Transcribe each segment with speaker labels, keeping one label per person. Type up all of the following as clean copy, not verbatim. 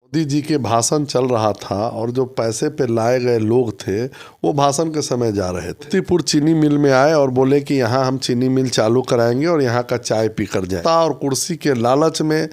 Speaker 1: मोदी जी के भाषण चल रहा था और जो पैसे पे लाए गए लोग थे वो भाषण के समय जा रहे थे। मोतीपुर चीनी मिल में आए और बोले कि यहाँ हम चीनी मिल चालू कराएंगे और यहाँ का चाय पी कर जाए। और कुर्सी के लालच में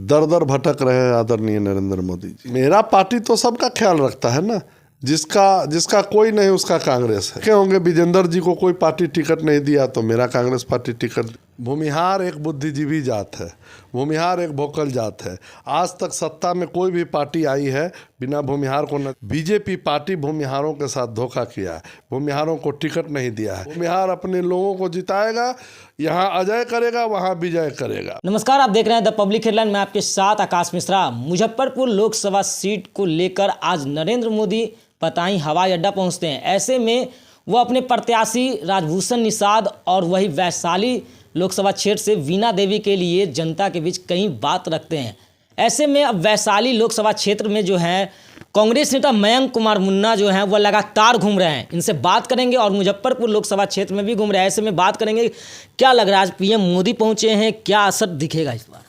Speaker 1: दर दर भटक रहे हैं आदरणीय नरेंद्र मोदी जी। मेरा पार्टी तो सबका ख्याल रखता है ना, जिसका कोई नहीं उसका कांग्रेस है। क्या होंगे विजेंद्र जी को कोई पार्टी टिकट नहीं दिया तो मेरा कांग्रेस पार्टी टिकट। भूमिहार एक बुद्धिजीवी जात है, भूमिहार एक भोकल जात है। आज तक सत्ता में कोई भी पार्टी आई है बिना भूमिहार को न। बीजेपी पार्टी भूमिहारों के साथ धोखा किया है, भूमिहारों को टिकट नहीं दिया है। भूमिहार अपने लोगों को जिताएगा, यहाँ अजय करेगा, वहाँ विजय करेगा।
Speaker 2: नमस्कार, आप देख रहे हैं द पब्लिक हेडलाइन में आपके साथ आकाश मिश्रा। मुजफ्फरपुर लोकसभा सीट को लेकर आज नरेंद्र मोदी पताई हवाई अड्डा पहुंचते हैं। ऐसे में वो अपने प्रत्याशी राजभूषण निषाद और वही वैशाली लोकसभा क्षेत्र से वीणा देवी के लिए जनता के बीच कई बात रखते हैं। ऐसे में अब वैशाली लोकसभा क्षेत्र में जो है कांग्रेस नेता मयंक कुमार मुन्ना जो हैं वो लगातार घूम रहे हैं। इनसे बात करेंगे और मुजफ्फरपुर लोकसभा क्षेत्र में भी घूम रहे हैं। ऐसे में बात करेंगे क्या लग रहा है आज पीएम मोदी पहुंचे हैं, क्या असर दिखेगा इस बार?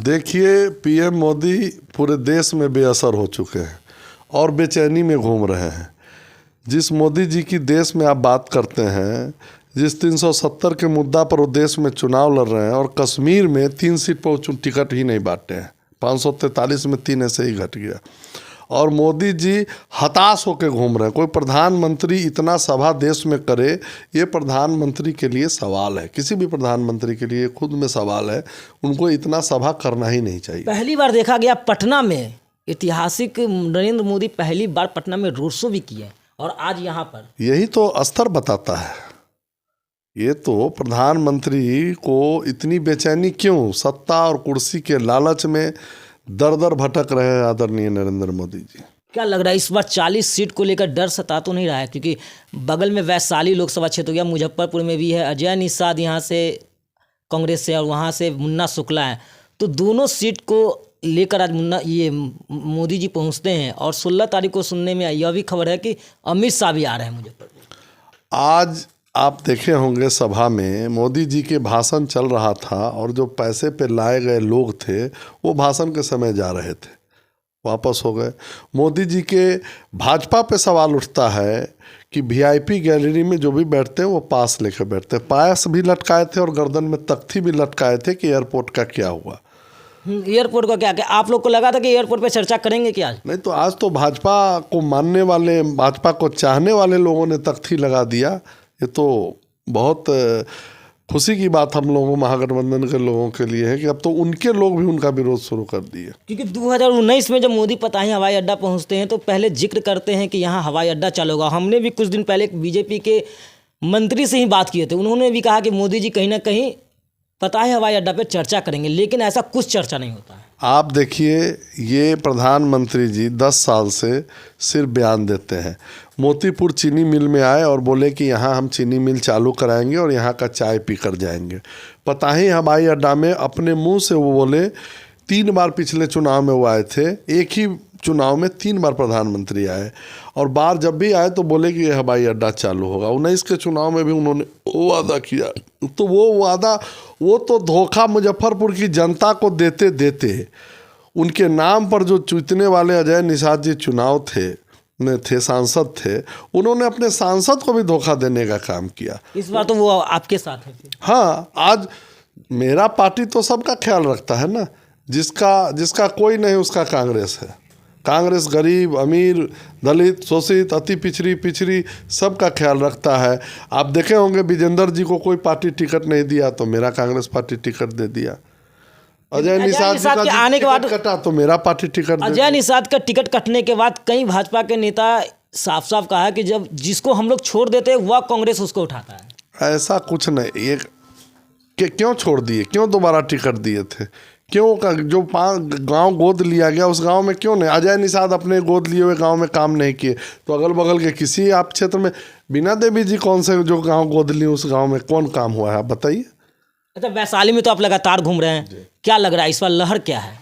Speaker 1: देखिए, पीएम मोदी पूरे देश में बेअसर हो चुके हैं और बेचैनी में घूम रहे हैं। जिस मोदी जी की देश में आप बात करते हैं, जिस 370 के मुद्दा पर वो देश में चुनाव लड़ रहे हैं और कश्मीर में 3 सीट पर टिकट ही नहीं बांटे हैं, 543 में 3 ऐसे ही घट गया। और मोदी जी हताश होकर घूम रहे हैं। कोई प्रधानमंत्री इतना सभा देश में करे, ये प्रधानमंत्री के लिए सवाल है, किसी भी प्रधानमंत्री के लिए खुद में सवाल है। उनको इतना सभा करना ही नहीं चाहिए। पहली
Speaker 2: बार देखा गया पटना में ऐतिहासिक नरेंद्र मोदी पहली बार पटना में रोड शो भी किए और आज यहाँ पर,
Speaker 1: यही तो स्तर बताता है। ये तो प्रधानमंत्री को इतनी बेचैनी क्यों? सत्ता और कुर्सी के लालच में दर दर भटक रहे हैं आदरणीय नरेंद्र मोदी जी।
Speaker 2: क्या लग रहा है इस बार 40 सीट को लेकर डर सता तो नहीं रहा है? क्योंकि बगल में वैशाली लोकसभा क्षेत्र हो गया, मुजफ्फरपुर में भी है अजय निषाद यहाँ से कांग्रेस से और वहाँ से मुन्ना शुक्ला है, तो दोनों सीट को लेकर आज मोदी जी पहुंचते हैं। और 16 तारीख को सुनने में यह भी खबर है कि अमित शाह भी आ रहे हैं मुजफ्फरपुर।
Speaker 1: आज आप देखे होंगे सभा में मोदी जी के भाषण चल रहा था और जो पैसे पे लाए गए लोग थे वो भाषण के समय जा रहे थे, वापस हो गए। मोदी जी के भाजपा पे सवाल उठता है कि वीआईपी गैलरी में जो भी बैठते हैं वो पास लेकर बैठते हैं। पास भी लटकाए थे और गर्दन में तख्ती भी लटकाए थे कि एयरपोर्ट का क्या हुआ।
Speaker 2: एयरपोर्ट का क्या आप लोग को लगा था कि एयरपोर्ट पे चर्चा करेंगे क्या?
Speaker 1: नहीं, तो आज तो भाजपा को मानने वाले, भाजपा को चाहने वाले लोगों ने तख्ती लगा दिया। ये तो बहुत खुशी की बात हम लोगों, महागठबंधन के लोगों के लिए है कि अब तो उनके लोग भी उनका विरोध शुरू कर दिए।
Speaker 2: क्योंकि 2019 में जब मोदी पताही हवाई अड्डा पहुंचते हैं तो पहले जिक्र करते हैं कि यहाँ हवाई अड्डा चालू होगा। हमने भी कुछ दिन पहले बीजेपी के मंत्री से ही बात किए थे, उन्होंने भी कहा कि मोदी जी कहीं ना कहीं पताही हवाई अड्डा पे चर्चा करेंगे, लेकिन ऐसा कुछ चर्चा नहीं होता है।
Speaker 1: आप देखिए, ये प्रधानमंत्री जी 10 साल से सिर्फ बयान देते हैं। मोतीपुर चीनी मिल में आए और बोले कि यहाँ हम चीनी मिल चालू कराएंगे और यहाँ का चाय पी कर जाएंगे। पताही हवाई अड्डा में अपने मुंह से वो बोले। 3 बार पिछले चुनाव में वो आए थे, एक ही चुनाव में 3 बार प्रधानमंत्री आए और बार जब भी आए तो बोले कि ये हवाई अड्डा चालू होगा। 19 के चुनाव में भी उन्होंने वो वादा किया, तो वो वादा, वो तो धोखा मुजफ्फरपुर की जनता को देते देते उनके नाम पर जो जीतने वाले अजय निषाद जी चुनाव थे सांसद थे, उन्होंने अपने सांसद को भी धोखा देने का काम किया।
Speaker 2: इस बार तो वो आपके साथ है।
Speaker 1: हाँ, आज मेरा पार्टी तो सबका ख्याल रखता है ना, जिसका कोई नहीं उसका कांग्रेस है। कांग्रेस गरीब, अमीर, दलित, शोषित, अति पिछड़ी सबका ख्याल रखता है। आप देखे होंगे विजेंद्र जी को कोई पार्टी टिकट नहीं दिया तो मेरा कांग्रेस पार्टी टिकट दे दिया। अजय निषाद जी का आने के बाद कटा तो मेरा पार्टी टिकट।
Speaker 2: अजय निषाद का टिकट कटने के बाद कई भाजपा के नेता साफ साफ कहा कि जब जिसको हम लोग छोड़ देते हैं वह कांग्रेस उसको उठाता है।
Speaker 1: ऐसा कुछ नहीं। ये क्यों छोड़ दिए, क्यों दोबारा टिकट दिए थे, क्यों का जो 5 गांव गोद लिया गया उस गांव में क्यों नहीं? अजय निषाद अपने गोद लिए हुए गांव में काम नहीं किए तो अगल बगल के किसी आप क्षेत्र में वीणा देवी जी कौन से जो गांव गोद लिए उस गांव में कौन काम हुआ है, आप बताइए।
Speaker 2: अच्छा, वैशाली में तो आप लगातार घूम रहे हैं, क्या लग रहा है इस बार लहर क्या है?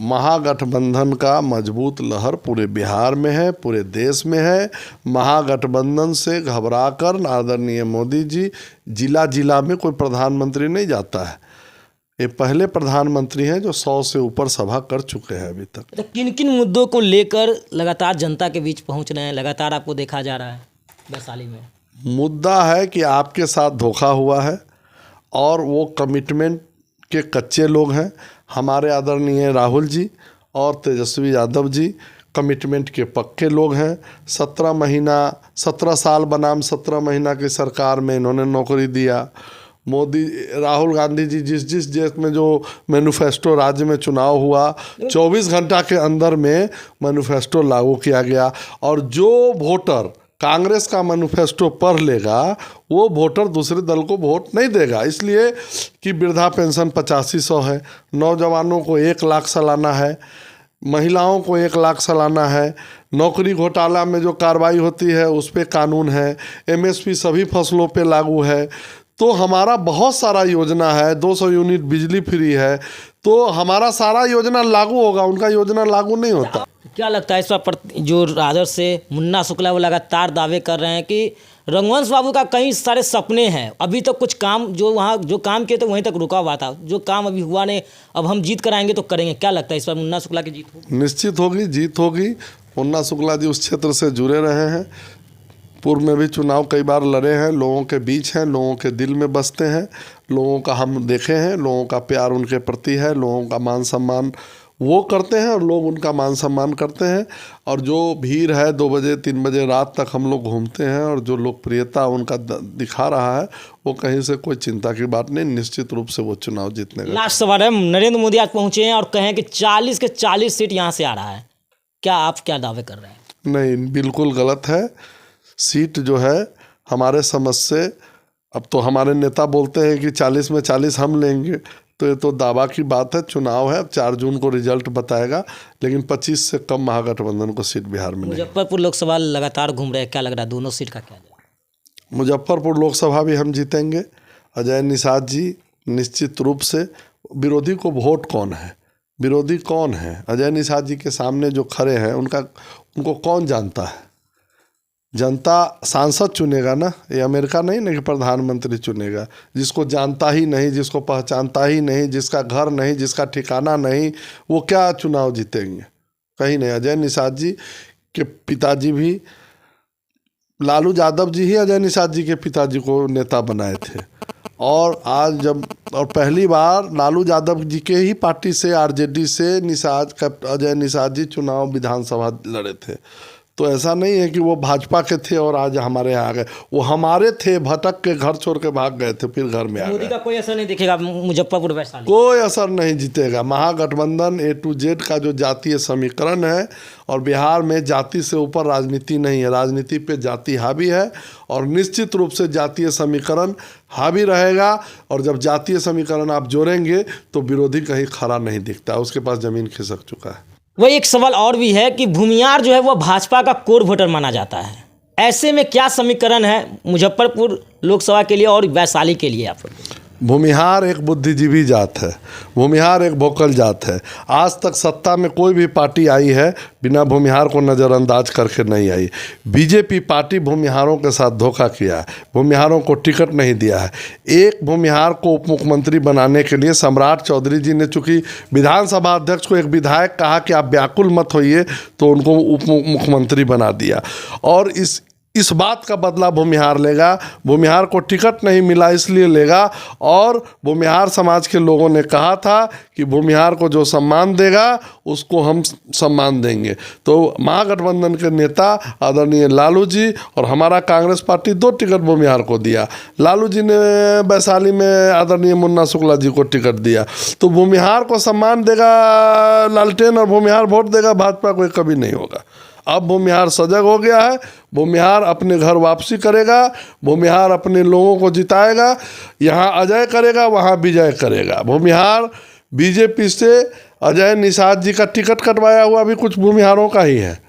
Speaker 1: महागठबंधन का मजबूत लहर पूरे बिहार में है, पूरे देश में है। महागठबंधन से घबराकर आदरणीय मोदी जी जिला जिला में कोई प्रधानमंत्री नहीं जाता है। ये पहले प्रधानमंत्री हैं जो 100 से ऊपर सभा कर चुके हैं अभी तक।
Speaker 2: तो किन किन मुद्दों को लेकर लगातार जनता के बीच पहुंच रहे हैं, लगातार आपको देखा जा रहा है वैशाली में?
Speaker 1: मुद्दा है कि आपके साथ धोखा हुआ है और वो कमिटमेंट के कच्चे लोग हैं। हमारे आदरणीय राहुल जी और तेजस्वी यादव जी कमिटमेंट के पक्के लोग हैं। 17 साल बनाम 17 महीना की सरकार में इन्होंने नौकरी दिया। राहुल गांधी जी जिस देश में जो मैनिफेस्टो राज्य में चुनाव हुआ 24 घंटा के अंदर में मैनिफेस्टो लागू किया गया, और जो वोटर कांग्रेस का मैनिफेस्टो पढ़ लेगा वो वोटर दूसरे दल को वोट नहीं देगा। इसलिए कि वृद्धा पेंशन 8500 है, नौजवानों को 1 लाख सालाना है, महिलाओं को 1 लाख सालाना है, नौकरी घोटाला में जो कार्रवाई होती है उस पर कानून है, MSP सभी फसलों पे लागू है। तो हमारा बहुत सारा योजना है, 200 यूनिट बिजली फ्री है, तो हमारा सारा योजना लागू होगा, उनका योजना लागू नहीं होता।
Speaker 2: क्या लगता है इस पर जो राजद से मुन्ना शुक्ला वो लगातार दावे कर रहे हैं कि रघुवंश बाबू का कई सारे सपने हैं, अभी तक कुछ काम जो वहाँ जो काम किए थे वहीं तक रुका हुआ था, जो काम अभी हुआ नहीं, अब हम जीत कर आएंगे तो करेंगे। क्या लगता है इस पर मुन्ना शुक्ला की जीत होगी?
Speaker 1: निश्चित होगी, जीत होगी। मुन्ना शुक्ला जी उस क्षेत्र से जुड़े रहे हैं, पूर्व में भी चुनाव कई बार लड़े हैं, लोगों के बीच हैं, लोगों के दिल में बसते हैं, लोगों का हम देखे हैं, लोगों का प्यार उनके प्रति है, लोगों का मान सम्मान वो करते हैं और लोग उनका मान सम्मान करते हैं। और जो भीड़ है 2 बजे 3 बजे रात तक हम लोग घूमते हैं और जो लोकप्रियता उनका दिखा रहा है वो कहीं से कोई चिंता की बात नहीं, निश्चित रूप से वो चुनाव जीतने का।
Speaker 2: लास्ट सवाल है, नरेंद्र मोदी आज पहुंचे हैं और कहें कि 40 के 40 सीट यहाँ से आ रहा है, क्या आप क्या दावे कर रहे हैं?
Speaker 1: नहीं, बिल्कुल गलत है। सीट जो है हमारे समझ से, अब तो हमारे नेता बोलते हैं कि 40 में 40 हम लेंगे, तो ये तो दावा की बात है। चुनाव है, 4 जून को रिजल्ट बताएगा, लेकिन 25 से कम महागठबंधन को सीट बिहार में नहीं।
Speaker 2: मुजफ्फरपुर लोकसभा लगातार घूम रहे हैं, क्या लग रहा है दोनों सीट का क्या जाएगा?
Speaker 1: मुजफ्फरपुर लोकसभा भी हम जीतेंगे। अजय निषाद जी निश्चित रूप से। विरोधी को वोट कौन है, विरोधी कौन है? अजय निषाद जी के सामने जो खड़े हैं उनको कौन जानता है? जनता सांसद चुनेगा ना, ये अमेरिका नहीं ना कि प्रधानमंत्री चुनेगा। जिसको जानता ही नहीं, जिसको पहचानता ही नहीं, जिसका घर नहीं, जिसका ठिकाना नहीं, वो क्या चुनाव जीतेंगे? कहीं नहीं। अजय निषाद जी के पिताजी भी, लालू यादव जी ही अजय निषाद जी के पिताजी को नेता बनाए थे, और आज और पहली बार लालू यादव जी के ही पार्टी से, RJD से अजय निषाद जी चुनाव विधानसभा लड़े थे। तो ऐसा नहीं है कि वो भाजपा के थे और आज हमारे यहाँ आ गए, वो हमारे थे, भटक के घर छोड़ के भाग गए थे, फिर घर में आ गए।
Speaker 2: मोदी का कोई असर नहीं दिखेगा मुजफ्फरपुर वैशाली?
Speaker 1: कोई असर नहीं जीतेगा। महागठबंधन A to Z का जो जातीय समीकरण है, और बिहार में जाति से ऊपर राजनीति नहीं है, राजनीति पे जाति हावी है, और निश्चित रूप से जातीय समीकरण हावी रहेगा। और जब जातीय समीकरण आप जोड़ेंगे तो विरोधी कहीं खड़ा नहीं दिखता, उसके पास जमीन खिसक चुका है।
Speaker 2: वह एक सवाल और भी है कि भूमियार जो है वह भाजपा का कोर वोटर माना जाता है, ऐसे में क्या समीकरण है मुजफ्फरपुर लोकसभा के लिए और वैशाली के लिए? आप
Speaker 1: भूमिहार एक बुद्धिजीवी जात है, भूमिहार एक वोकल जात है। आज तक सत्ता में कोई भी पार्टी आई है बिना भूमिहार को नज़रअंदाज करके नहीं आई। बीजेपी पार्टी भूमिहारों के साथ धोखा किया है, भूमिहारों को टिकट नहीं दिया है। एक भूमिहार को उप मुख्यमंत्री बनाने के लिए सम्राट चौधरी जी ने, चूँकि विधानसभा अध्यक्ष को एक विधायक कहा कि आप व्याकुल मत होइए, तो उनको उप मुख्यमंत्री बना दिया। और इस बात का बदला भूमिहार लेगा। भूमिहार को टिकट नहीं मिला इसलिए लेगा, और भूमिहार समाज के लोगों ने कहा था कि भूमिहार को जो सम्मान देगा उसको हम सम्मान देंगे। तो महागठबंधन के नेता आदरणीय लालू जी और हमारा कांग्रेस पार्टी 2 टिकट भूमिहार को दिया। लालू जी ने वैशाली में आदरणीय मुन्ना शुक्ला जी को टिकट दिया। तो भूमिहार को सम्मान देगा लालटेन और भूमिहार वोट देगा भाजपा को, कभी नहीं होगा। अब भूमिहार सजग हो गया है, भूमिहार अपने घर वापसी करेगा, भूमिहार अपने लोगों को जिताएगा, यहाँ अजय करेगा, वहाँ विजय करेगा। भूमिहार बीजेपी से अजय निषाद जी का टिकट कटवाया हुआ भी कुछ भूमिहारों का ही है,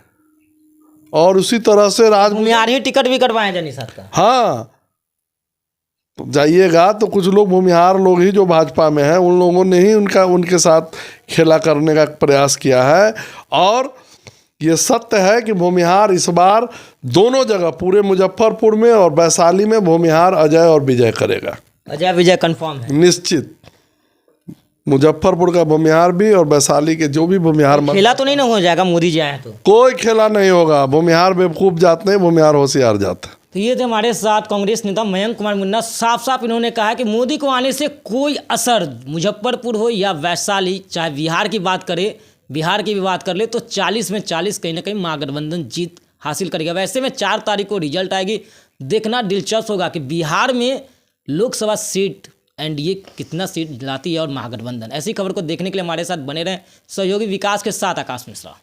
Speaker 1: और उसी तरह से
Speaker 2: भूमिहार ही टिकट भी कटवाए अजय निषाद का।
Speaker 1: हाँ, तो जाइएगा तो कुछ लोग भूमिहार लोग ही जो भाजपा में हैं, उन लोगों ने ही उनके साथ खेला करने का प्रयास किया है। और ये सत्य है कि भूमिहार इस बार दोनों जगह, पूरे मुजफ्फरपुर में और वैशाली में, भूमिहार अजय और विजय करेगा।
Speaker 2: अजय विजय कंफर्म है?
Speaker 1: निश्चित। मुजफ्फरपुर का भूमिहार भी और वैशाली के जो भी भूमिहार
Speaker 2: खेला तो नहीं ना हो जाएगा मोदी जी आए तो?
Speaker 1: कोई खेला नहीं होगा। भूमिहार बेवकूफ जाते हैं, भूमिहार होशियार जाता है।
Speaker 2: तो ये थे हमारे साथ कांग्रेस नेता मयंक कुमार मुन्ना। साफ साफ इन्होंने कहा कि मोदी को आने से कोई असर, मुजफ्फरपुर हो या वैशाली, चाहे बिहार की बात करें, बिहार की भी बात कर ले, तो 40 में 40 कहीं ना कहीं महागठबंधन जीत हासिल करेगा। वैसे में 4 तारीख को रिजल्ट आएगी। देखना दिलचस्प होगा कि बिहार में लोकसभा सीट एनडीए कितना सीट दिलाती है और महागठबंधन। ऐसी खबर को देखने के लिए हमारे साथ बने रहें। सहयोगी विकास के साथ आकाश मिश्रा।